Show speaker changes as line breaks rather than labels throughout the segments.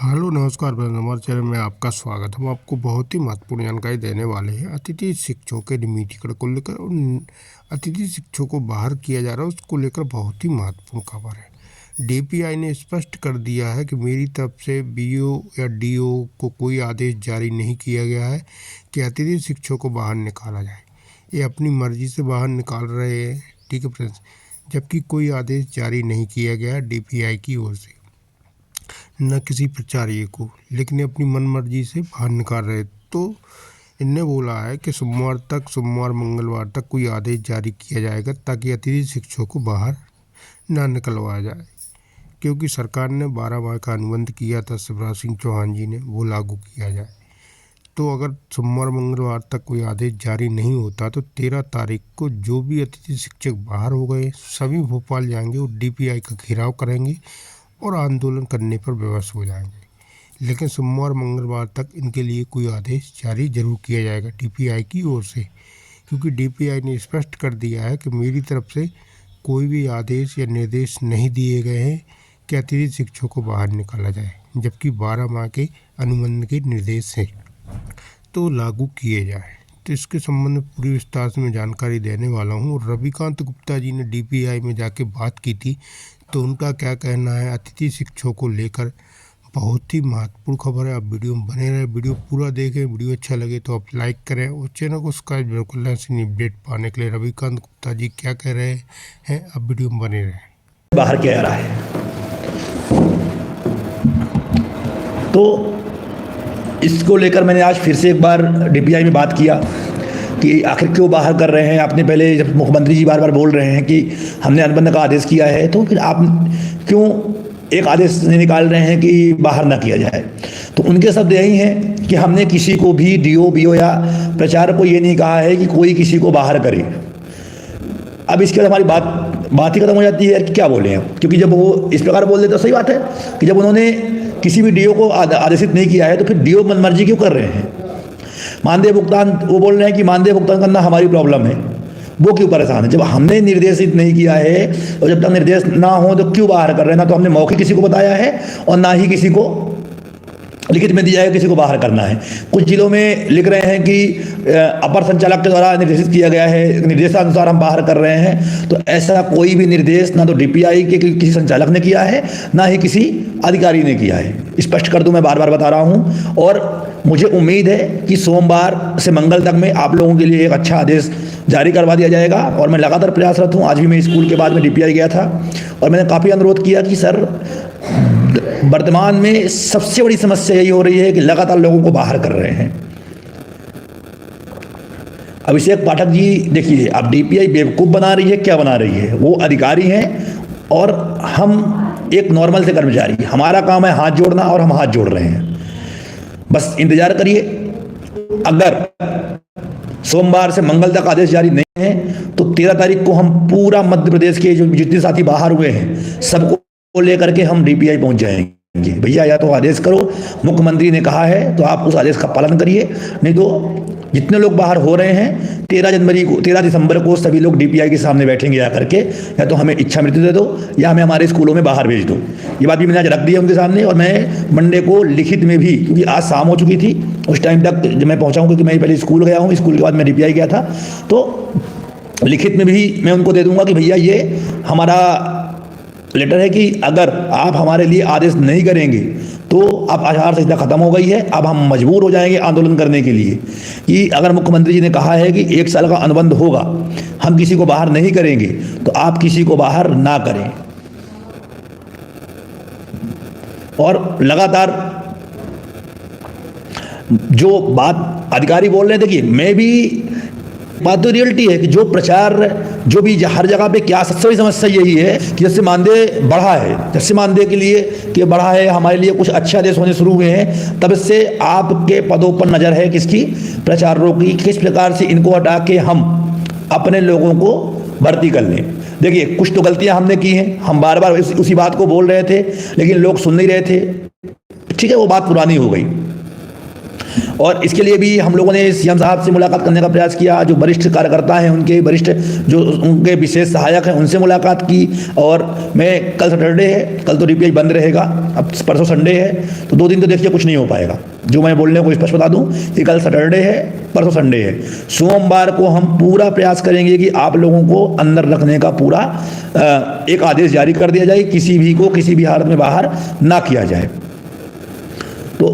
Hello नमस्कार friends, हमारे channel में आपका स्वागत। हम आपको बहुत ही महत्वपूर्ण जानकारी देने वाले हैं अतिथि शिक्षकों के नियमितीकरण को लेकर। और अतिथि शिक्षकों को बाहर किया जा रहा है उसको लेकर बहुत ही महत्वपूर्ण खबर है। डीपीआई ने स्पष्ट कर दिया है कि मेरी तरफ से बीओ या डीओ को कोई आदेश जारी नहीं किया गया है कि अतिथि शिक्षकों को बाहर निकाला जाए। ये अपनी मर्जी से बाहर निकाल रहे हैं, ठीक है फ्रेंड्स, जबकि कोई आदेश जारी नहीं किया गया डीपीआई की ओर से, न किसी प्राचार्य को, लेकिन अपनी मन मर्जी से बाहर निकाल रहे। तो इनने बोला है कि सोमवार मंगलवार तक कोई आदेश जारी किया जाएगा ताकि अतिथि शिक्षकों को बाहर ना निकलवाया जाए, क्योंकि सरकार ने 12 माह का अनुबंध किया था शिवराज सिंह चौहान जी ने, वो लागू किया जाए। तो अगर सोमवार मंगलवार तक कोई आदेश जारी नहीं होता तो 13 तारीख को जो भी अतिथि शिक्षक बाहर हो गए सभी भोपाल जाएंगे और डीपीआई का घेराव करेंगे और आंदोलन करने पर विवश हो जाएंगे। लेकिन सोमवार मंगलवार तक इनके लिए कोई आदेश जारी जरूर किया जाएगा डीपीआई की ओर से, क्योंकि डीपीआई ने स्पष्ट कर दिया है कि मेरी तरफ से कोई भी आदेश या निर्देश नहीं दिए गए हैं कि अतिथि शिक्षकों को बाहर निकाला जाए, जबकि 12 माह के अनुबंध के निर्देश हैं तो लागू किए जाए। तो इसके संबंध में पूरी विस्तार से मैं जानकारी देने वाला हूँ। रविकांत गुप्ता जी ने डीपीआई में जाके बात की थी, तो उनका क्या कहना है अतिथि शिक्षकों को लेकर, बहुत ही महत्वपूर्ण खबर है। आप वीडियो में बने रहे, वीडियो पूरा देखें। वीडियो अच्छा लगे तो आप लाइक करें और चैनल को सब्सक्राइब बिल्कुल ऐसी अपडेट पाने के लिए। रविकांत गुप्ता जी क्या कह रहे हैं, आप वीडियो में बने रहें।
बाहर किया जा रहा है तो इसको लेकर मैंने आज फिर से एक बार डीपीआई में बात किया कि आखिर क्यों बाहर कर रहे हैं। आपने पहले जब मुख्यमंत्री जी बार बार बोल रहे हैं कि हमने अनुबंध का आदेश किया है, तो फिर आप क्यों एक आदेश नहीं निकाल रहे हैं कि बाहर ना किया जाए। तो उनके शब्द यही हैं कि हमने किसी को भी डीओ बीओ या प्रचारक को ये नहीं कहा है कि कोई किसी को बाहर करे। अब इसके बाद हमारी बात ही खत्म हो जाती है यार कि क्या बोले हैं, क्योंकि जब वो इस प्रकार बोल देते तो सही बात है कि जब उन्होंने किसी भी डीओ को आदेशित नहीं किया है तो फिर डीओ मनमर्जी क्यों कर रहे हैं। मानदेय भुगतान, वो बोल रहे हैं कि मानदेय भुगतान करना हमारी प्रॉब्लम है, वो क्यों परेशान है। जब हमने निर्देशित नहीं किया है और जब तक निर्देश ना हो तो क्यों बाहर कर रहे हैं। ना तो हमने मौखिक किसी को बताया है और ना ही किसी को लिखित में दिया है किसी को बाहर करना है। कुछ जिलों में लिख रहे हैं कि अपर संचालक के द्वारा निर्देशित किया गया है, निर्देशानुसार हम बाहर कर रहे हैं। तो ऐसा कोई भी निर्देश ना तो डीपीआई के किसी संचालक ने किया है ना ही किसी अधिकारी ने किया है। स्पष्ट कर दूं, मैं बार बार बता रहा हूं। और मुझे उम्मीद है कि सोमवार से मंगल तक में आप लोगों के लिए एक अच्छा आदेश जारी करवा दिया जाएगा। और मैं लगातार प्रयासरत हूँ। आज भी मैं स्कूल के बाद में डीपीआई गया था और मैंने काफ़ी अनुरोध किया कि सर, वर्तमान में सबसे बड़ी समस्या यही हो रही है कि लगातार लोगों को बाहर कर रहे हैं। अभिषेक पाठक जी देखिए, अब डीपीआई बेवकूफ़ बना रही है, क्या बना रही है। वो अधिकारी हैं और हम एक नॉर्मल से कर्मचारी, हमारा काम है हाथ जोड़ना और हम हाथ जोड़ रहे हैं। बस इंतजार करिए। अगर सोमवार से मंगल तक आदेश जारी नहीं है तो 13 तारीख को हम पूरा मध्य प्रदेश के जो जितने साथी बाहर हुए हैं सबको लेकर के हम डीपीआई पहुंच जाएंगे। भैया या तो आदेश करो, मुख्यमंत्री ने कहा है तो आप उस आदेश का पालन करिए, नहीं तो जितने लोग बाहर हो रहे हैं 13 दिसंबर को सभी लोग डीपीआई के सामने बैठेंगे आकर के, या तो हमें इच्छा मृत्यु दे दो या हमें हमारे स्कूलों में बाहर भेज दो। ये बात भी मैंने आज रख दी है उनके सामने। और मैं मंडे को लिखित में भी, क्योंकि आज शाम हो चुकी थी उस टाइम तक जब मैं पहुँचा हूँ, क्योंकि मैं पहले स्कूल गया हूँ, स्कूल के बाद मैं डीपीआई गया था, तो लिखित में भी मैं उनको दे दूँगा कि भैया ये हमारा लेटर है कि अगर आप हमारे लिए आदेश नहीं करेंगे तो अब आचार संहिता खत्म हो गई है, अब हम मजबूर हो जाएंगे आंदोलन करने के लिए। कि अगर मुख्यमंत्री जी ने कहा है कि 1 साल का अनुबंध होगा, हम किसी को बाहर नहीं करेंगे, तो आप किसी को बाहर ना करें। और लगातार जो बात अधिकारी बोल रहे हैं, देखिए मैं भी, बात तो रियलिटी है कि जो प्रचार जो भी हर जगह पे क्या सबसे समस्या यही है कि जैसे मानदेय बढ़ा है, जैसे मानदेय के लिए कि बढ़ा है, हमारे लिए कुछ अच्छे आदेश होने शुरू हुए हैं, तब से आपके पदों पर नज़र है किसकी, प्रचारकों की, किस प्रकार से इनको हटा के हम अपने लोगों को भर्ती कर लें। देखिए कुछ तो गलतियां हमने की हैं, हम बार बार उसी बात को बोल रहे थे लेकिन लोग सुन नहीं रहे थे। ठीक है, वो बात पुरानी हो गई। और इसके लिए भी हम लोगों ने सीएम साहब से मुलाकात करने का प्रयास किया, जो वरिष्ठ कार्यकर्ता हैं उनके वरिष्ठ जो उनके विशेष सहायक हैं उनसे मुलाकात की। और मैं कल सैटरडे है, कल तो डीपीआई बंद रहेगा, अब परसों संडे है, तो 2 दिन तो देखिए कुछ नहीं हो पाएगा। जो मैं बोलने को स्पष्ट बता दूं कि कल सैटरडे है, परसों संडे है। सोमवार को हम पूरा प्रयास करेंगे कि आप लोगों को अंदर रखने का पूरा एक आदेश जारी कर दिया जाए, किसी भी को किसी भी हालत में बाहर ना किया जाए। तो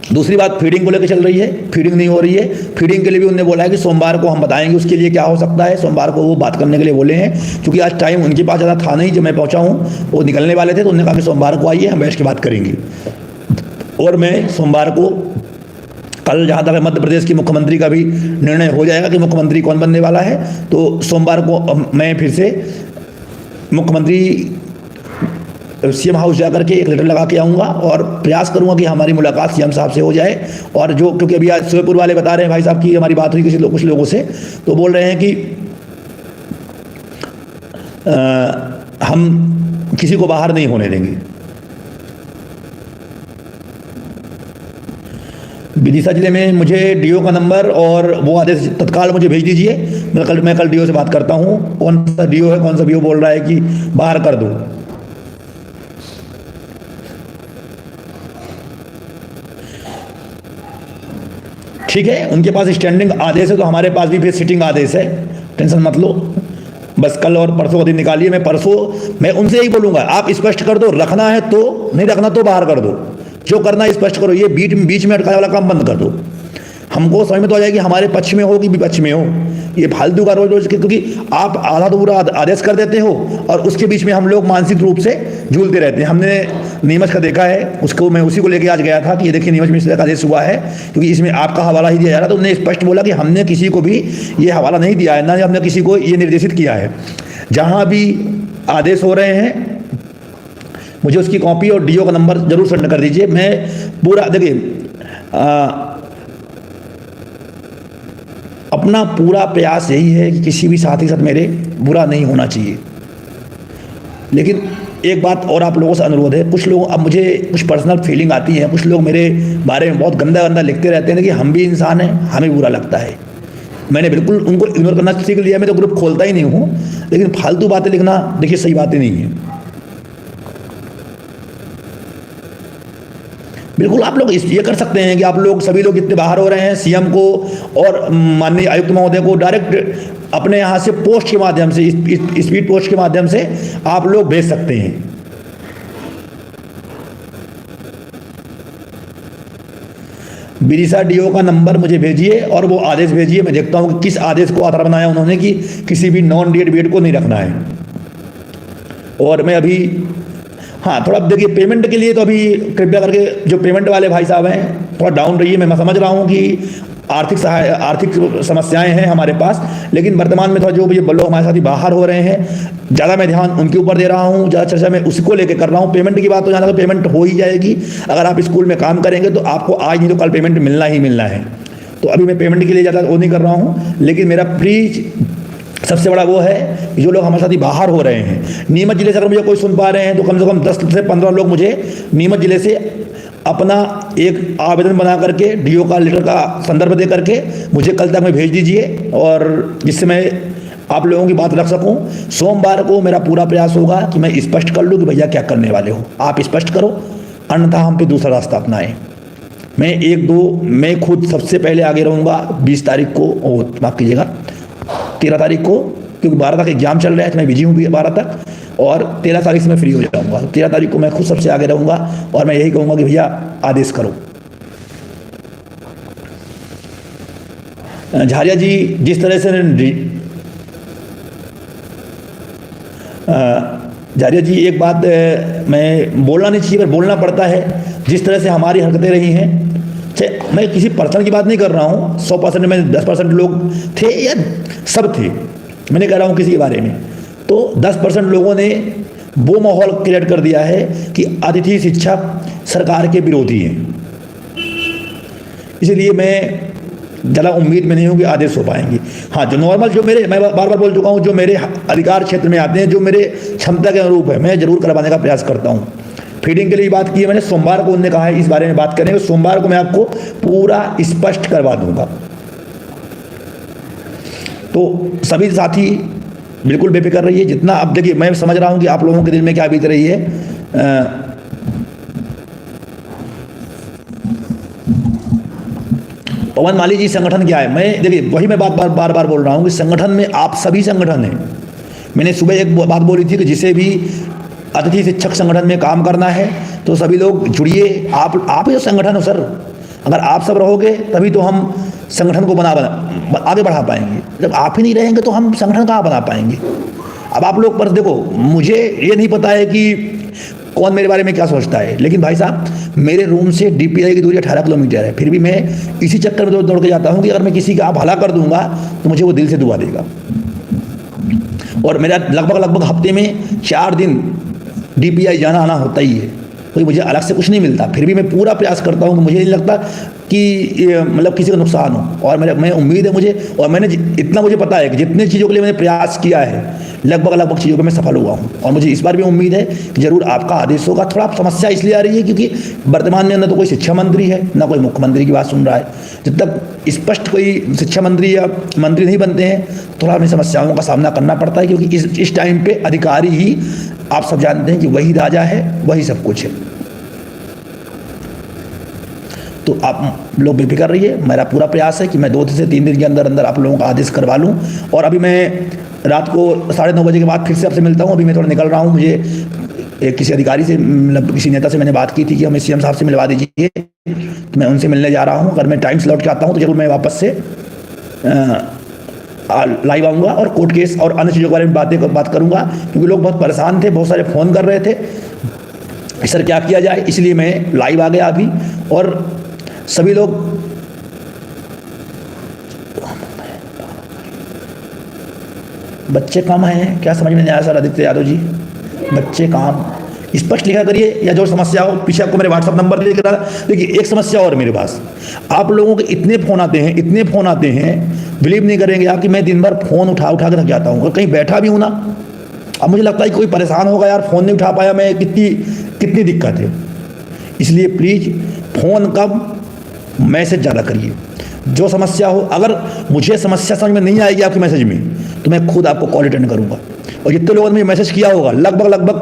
दूसरी बात फीडिंग को लेकर चल रही है, फीडिंग नहीं हो रही है। फीडिंग के लिए भी उन्होंने बोला है कि सोमवार को हम बताएंगे उसके लिए क्या हो सकता है। सोमवार को वो बात करने के लिए बोले हैं, क्योंकि आज टाइम उनके पास ज़्यादा था नहीं। जब मैं पहुंचा हूं वो निकलने वाले थे, तो उन्होंने कहा कि सोमवार को आइए, हम बैठ के बात करेंगे। और मैं सोमवार को कल जहाँ तक मध्य प्रदेश की मुख्यमंत्री का भी निर्णय हो जाएगा कि मुख्यमंत्री कौन बनने वाला है, तो सोमवार को मैं फिर से मुख्यमंत्री सीएम हाउस जाकर के एक लेटर लगा के आऊँगा और प्रयास करूँगा कि हमारी मुलाकात सीएम साहब से हो जाए। और जो क्योंकि अभी आज श्योपुर वाले बता रहे हैं भाई साहब की हमारी बात हुई कुछ लोगों से, तो बोल रहे हैं कि हम किसी को बाहर नहीं होने देंगे। विदिशा जिले में मुझे डीओ का नंबर और वो आदेश तत्काल मुझे भेज दीजिए। मैं कल डीओ से बात करता हूँ, कौन सा डीओ है, कौन सा डीओ बोल रहा है कि बाहर कर दो। ठीक है, उनके पास स्टैंडिंग आदेश है, तो हमारे पास भी फिर सिटिंग आदेश है, टेंशन मत लो। बस कल और परसों का दिन निकालिए। मैं उनसे यही बोलूँगा, आप स्पष्ट कर दो, रखना है तो, नहीं रखना तो बाहर कर दो। जो करना है स्पष्ट करो, ये बीच में अटकाने वाला काम बंद कर दो। हमको समझ में तो आ जाएगी हमारे पक्ष में हो कि विपक्ष में हो। ये फालतू का रोज क्योंकि आप आधा तो पूरा आदेश कर देते हो और उसके बीच में हम लोग मानसिक रूप से झूलते रहते हैं। हमने नीमच का देखा है, उसको मैं उसी को लेके आज गया था कि ये देखिए नीमच में इस तरह का आदेश हुआ है, क्योंकि इसमें आपका हवाला ही दिया जा रहा था। तो उन्होंने स्पष्ट बोला कि हमने किसी को भी ये हवाला नहीं दिया है, ना हमने किसी को ये निर्देशित किया है। जहाँ भी आदेश हो रहे हैं मुझे उसकी कॉपी और डीओ का नंबर जरूर सेंड कर दीजिए। मैं पूरा देखिए अपना पूरा प्रयास यही है कि किसी भी साथी के साथ मेरे बुरा नहीं होना चाहिए। लेकिन एक बात और आप लोगों से अनुरोध है, कुछ लोग अब मुझे कुछ पर्सनल फीलिंग आती है, कुछ लोग मेरे बारे में बहुत गंदा गंदा लिखते रहते हैं कि हम भी इंसान हैं, हमें बुरा लगता है। मैंने बिल्कुल उनको इग्नोर करना सीख लिया, मैं तो ग्रुप खोलता ही नहीं हूँ। लेकिन फालतू बातें लिखना देखिए सही बातें नहीं है। बिल्कुल आप लोग ये कर सकते हैं कि आप लोग सभी लोग इतने बाहर हो रहे हैं, सीएम को और माननीय आयुक्त महोदय को डायरेक्ट अपने यहाँ से पोस्ट के माध्यम से, स्पीड पोस्ट के माध्यम से आप लोग भेज सकते हैं। विदिशा डीओ का नंबर मुझे भेजिए और वो आदेश भेजिए। मैं देखता हूँ कि किस आदेश को आधार बनाया उन्होंने कि किसी भी नॉन डीएड बीएड को नहीं रखना है। और मैं अभी हाँ थोड़ा देखिए पेमेंट के लिए तो अभी कृपया करके जो पेमेंट वाले भाई साहब हैं थोड़ा डाउन रहिए। मैं समझ रहा हूँ कि आर्थिक समस्याएं हैं हमारे पास, लेकिन वर्तमान में थोड़ा जो भी लोग हमारे साथ ही बाहर हो रहे हैं, ज़्यादा मैं ध्यान उनके ऊपर दे रहा हूँ, ज़्यादा चर्चा मैं उसको लेकर कर रहा हूँ। पेमेंट की बात तो जहाँ तक पेमेंट हो ही जाएगी। अगर आप स्कूल में काम करेंगे तो आपको आज नहीं तो कल पेमेंट मिलना ही मिलना है। तो अभी मैं पेमेंट के लिए ज़्यादा वो नहीं कर रहा हूँ, लेकिन मेरा प्लीज सबसे बड़ा वो है जो लोग हमारे साथ ही बाहर हो रहे हैं। नीमच जिले से अगर मुझे कोई सुन पा रहे हैं तो कम से कम 10 से 15 लोग मुझे नीमच जिले से अपना एक आवेदन बना करके डीओ का लेटर का संदर्भ दे करके मुझे कल तक में भेज दीजिए, और जिससे मैं आप लोगों की बात रख सकूं। सोमवार को मेरा पूरा प्रयास होगा कि मैं स्पष्ट कर लूँ कि भैया क्या करने वाले हो, आप स्पष्ट करो, अन्यथा हम पे दूसरा रास्ता अपनाएं। मैं खुद सबसे पहले आगे रहूँगा 20 तारीख को, माफ़ कीजिएगा 13 तारीख को, क्योंकि 12 तक एग्जाम चल रहा है तो मैं बिजी हूँ 12 तक, और 13 तारीख से मैं फ्री हो जाऊँगा। 13 तारीख को मैं खुद सबसे आगे रहूँगा और मैं यही कहूँगा कि भैया आदेश करो। झारिया जी जिस तरह से झारिया जी एक बात मैं बोलना नहीं चाहिए पर बोलना पड़ता है, जिस तरह से हमारी हरकतें रही हैं, मैं किसी पर्सन की बात नहीं कर रहा हूँ, 100% में 10% लोग थे या सब थे, मैंने कह रहा हूँ किसी के बारे में, तो 10% लोगों ने वो माहौल क्रिएट कर दिया है कि अतिथि शिक्षक सरकार के विरोधी हैं। इसलिए मैं ज़्यादा उम्मीद में नहीं हूँ कि आदेश हो पाएंगे। हाँ, जो नॉर्मल जो मेरे, मैं बार बार बोल चुका हूँ, जो मेरे अधिकार क्षेत्र में आते हैं, जो मेरे क्षमता के अनुरूप है, मैं ज़रूर करवाने का प्रयास करता हूँ। फीडिंग के लिए बात की है मैंने, सोमवार को उन्होंने कहा है इस बारे में बात करेंगे, सोमवार को मैं आपको पूरा स्पष्ट करवा दूंगा। तो सभी साथी बिल्कुल बेफिक्र रहिए। जितना अब देखिए, मैं समझ रहा हूं कि आप लोगों के दिल में क्या बीत रही है। पवन माली जी, संगठन क्या है? मैं देखिए वही मैं बार बार बोल रहा हूँ कि संगठन में आप सभी संगठन हैं। मैंने सुबह एक बात बोली थी कि जिसे भी अतिथि शिक्षक संगठन में काम करना है तो सभी लोग जुड़िए। आप ही तो संगठन हो सर। अगर आप सब रहोगे तभी तो हम संगठन को आगे बढ़ा पाएंगे। जब आप ही नहीं रहेंगे तो हम संगठन कहाँ बना पाएंगे? अब आप लोग पर देखो, मुझे ये नहीं पता है कि कौन मेरे बारे में क्या सोचता है, लेकिन भाई साहब मेरे रूम से डीपीआई की दूरी 18 किलोमीटर है, फिर भी मैं इसी चक्कर में दौड़ के जाता हूँ कि अगर मैं किसी का भला कर दूंगा तो मुझे वो दिल से दुआ देगा। और मेरा लगभग हफ्ते में 4 दिन डीपीआई जाना आना होता ही है, कोई मुझे अलग से कुछ नहीं मिलता। फिर भी मैं पूरा प्रयास करता हूँ कि मुझे नहीं लगता कि मतलब किसी का नुकसान हो। और मैं उम्मीद है मुझे, और मैंने इतना मुझे पता है कि जितने चीज़ों के लिए मैंने प्रयास किया है लगभग चीज़ों पे मैं सफल हुआ हूँ। और मुझे इस बार भी उम्मीद है कि जरूर आपका आदेश होगा। थोड़ा समस्या इसलिए आ रही है क्योंकि वर्तमान में न तो कोई शिक्षा मंत्री है, ना कोई मुख्यमंत्री की बात सुन रहा है। जब तक स्पष्ट कोई शिक्षा मंत्री या मंत्री नहीं बनते हैं थोड़ा हमें समस्याओं का सामना करना पड़ता है, क्योंकि इस टाइम पे अधिकारी ही, आप सब जानते हैं कि वही राजा है, वही सब कुछ है। तो आप लोग बेफिक्र रहिए। मेरा पूरा प्रयास है कि मैं 2 से 3 दिन के अंदर अंदर आप लोगों का आदेश करवा लूँ। और अभी मैं रात को 9:30 बजे के बाद फिर से आपसे मिलता हूँ। अभी मैं थोड़ा निकल रहा हूँ। मुझे किसी अधिकारी से, मतलब किसी नेता से मैंने बात की थी कि हमें सीएम साहब से मिलवा दीजिए, तो मैं उनसे मिलने जा रहा हूँ। अगर मैं टाइम से लौट के आता हूँ तो जरूर मैं वापस से लाइव आऊँगा और कोर्ट केस और अन्य चीज़ों के बारे में बात करूँगा, क्योंकि लोग बहुत परेशान थे, बहुत सारे फ़ोन कर रहे थे सर क्या किया जाए, इसलिए मैं लाइव आ गया अभी। और सभी लोग बच्चे कम हैं, क्या समझ में नहीं आया सर आदित्य यादव जी? बच्चे काम स्पष्ट लिखा करिए, या जो समस्या हो पीछे आपको मेरे व्हाट्सअप नंबर दे कर। देखिए एक समस्या और मेरे पास, आप लोगों के इतने फ़ोन आते हैं, बिलीव नहीं करेंगे आप कि मैं दिन भर फ़ोन उठा के थक जाता हूँ। और कहीं बैठा भी हूँ ना, अब मुझे लगता है कि कोई परेशान होगा यार, फ़ोन नहीं उठा पाया मैं, कितनी दिक्कत है। इसलिए प्लीज़ फ़ोन कम, मैसेज ज़्यादा करिए। जो समस्या हो, अगर मुझे समस्या समझ में नहीं आएगी आपके मैसेज में तो मैं खुद आपको कॉल अटेंड करूँगा। और जितने लोगों ने मुझे मैसेज किया होगा लगभग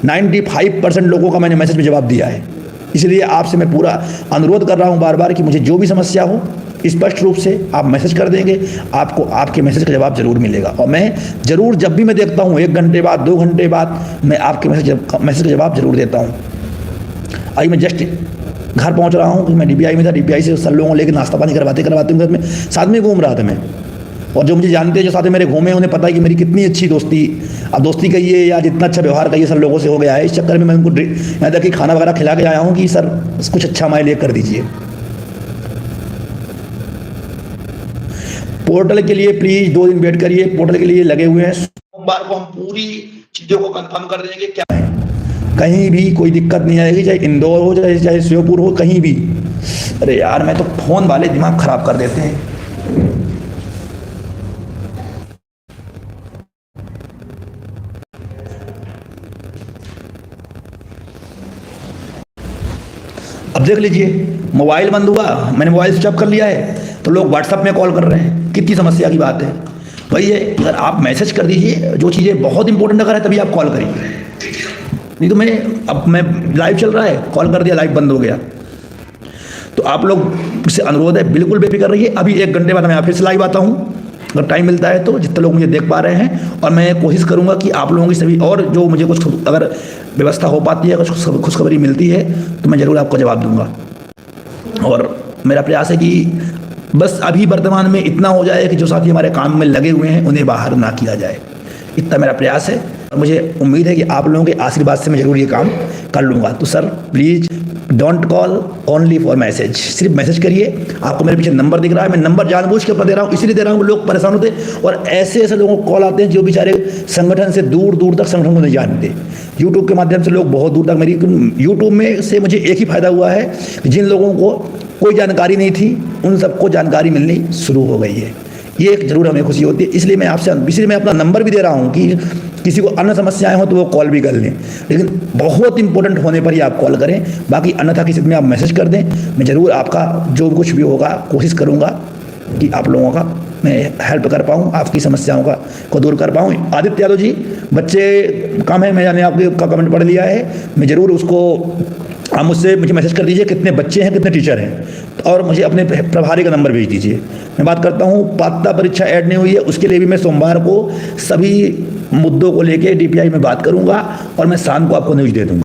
95% लोगों का मैंने मैसेज में जवाब दिया है। इसलिए आपसे मैं पूरा अनुरोध कर रहा हूँ बार कि मुझे जो भी समस्या हो स्पष्ट रूप से आप मैसेज कर देंगे, आपको आपके मैसेज का जवाब जरूर मिलेगा। और मैं जरूर जब भी मैं देखता हूँ 1 घंटे बाद 2 घंटे बाद मैं आपके मैसेज का जवाब जरूर देता हूँ। अभी मैं जस्ट घर पहुंच रहा हूँ कि मैं डीपीआई में था, डीपीआई से सर लोगों को लेकर नाश्ता पानी करवाते घर में साथ में घूम रहा था मैं। और जो मुझे जानते हैं, जो साथ में मेरे घूमे, उन्हें पता है कि मेरी कितनी अच्छी दोस्ती, अब दोस्ती कहिए या जितना अच्छा व्यवहार कहिए सर लोगों से हो गया है। इस चक्कर में मैं उनको यहाँ तक कि खाना वगैरह खिला के आया हूँ कि सर कुछ अच्छा हमारे लिए कर दीजिए। पोर्टल के लिए प्लीज 2 दिन वेट करिए, पोर्टल के लिए लगे हुए हैं। सोमवार को हम पूरी चीज़ों को कंफर्म कर देंगे क्या है, कहीं भी कोई दिक्कत नहीं आएगी, चाहे इंदौर हो चाहे श्योपुर हो, कहीं भी। अरे यार मैं तो फोन वाले दिमाग खराब कर देते हैं। अब देख लीजिए मोबाइल बंद हुआ, मैंने मोबाइल स्विच ऑफ कर लिया है तो लोग व्हाट्सएप में कॉल कर रहे हैं। कितनी समस्या की बात है भाई। ये अगर आप मैसेज कर दीजिए, जो चीज़ें बहुत इंपॉर्टेंट अगर है तभी आप कॉल करिए, नहीं तो मैं लाइव चल रहा है, कॉल कर दिया, लाइव बंद हो गया। तो आप लोग से अनुरोध है बिल्कुल बेफिक्र रहिए। अभी 1 घंटे बाद मैं फिर से लाइव आता हूँ, अगर टाइम मिलता है तो, जितने लोग मुझे देख पा रहे हैं। और मैं कोशिश करूँगा कि आप लोगों की सभी, और जो मुझे कुछ अगर व्यवस्था हो पाती है, कुछ खुशखबरी मिलती है तो मैं ज़रूर आपको जवाब दूंगा। और मेरा प्रयास है कि बस अभी वर्तमान में इतना हो जाए कि जो साथी हमारे काम में लगे हुए हैं उन्हें बाहर ना किया जाए, इतना मेरा प्रयास है। और मुझे उम्मीद है कि आप लोगों के आशीर्वाद से मैं ज़रूर ये काम कर लूँगा। तो sir please don't call, only for message, सिर्फ मैसेज करिए। आपको मेरे पीछे नंबर दिख रहा है, मैं नंबर जानबूझ के अपना दे रहा हूँ, इसलिए दे रहा हूँ लोग परेशान होते हैं। और ऐसे लोगों को कॉल आते हैं जो बेचारे संगठन से दूर तक संगठन को नहीं जानते। यूट्यूब के माध्यम से लोग बहुत दूर तक, मेरी यूट्यूब में से मुझे एक ही फ़ायदा हुआ है, जिन लोगों को कोई जानकारी नहीं थी उन सबको जानकारी मिलनी शुरू हो गई है। ये एक जरूर हमें खुशी होती है। इसलिए मैं आपसे इसलिए मैं अपना नंबर भी दे रहा हूँ कि किसी को अन्य समस्याएं हो तो वो कॉल भी कर लें, लेकिन बहुत इंपॉर्टेंट होने पर ही आप कॉल करें। बाकी अन्यथा किसी में आप मैसेज कर दें, मैं ज़रूर आपका जो कुछ भी होगा कोशिश करूँगा कि आप लोगों का मैं हेल्प कर पाऊँ, आपकी समस्याओं को दूर कर पाऊँ। आदित्य यादव जी, बच्चे कम है, मैंने आपके का कमेंट पढ़ लिया है, मैं ज़रूर उसको आप मुझे मैसेज कर दीजिए कितने बच्चे हैं, कितने टीचर हैं, और मुझे अपने प्रभारी का नंबर भेज दीजिए। मैं बात करता हूँ, पात्रता परीक्षा ऐड नहीं हुई है, उसके लिए भी मैं सोमवार को सभी मुद्दों को लेके DPI में बात करूँगा और मैं शाम को आपको न्यूज़ दे दूँगा।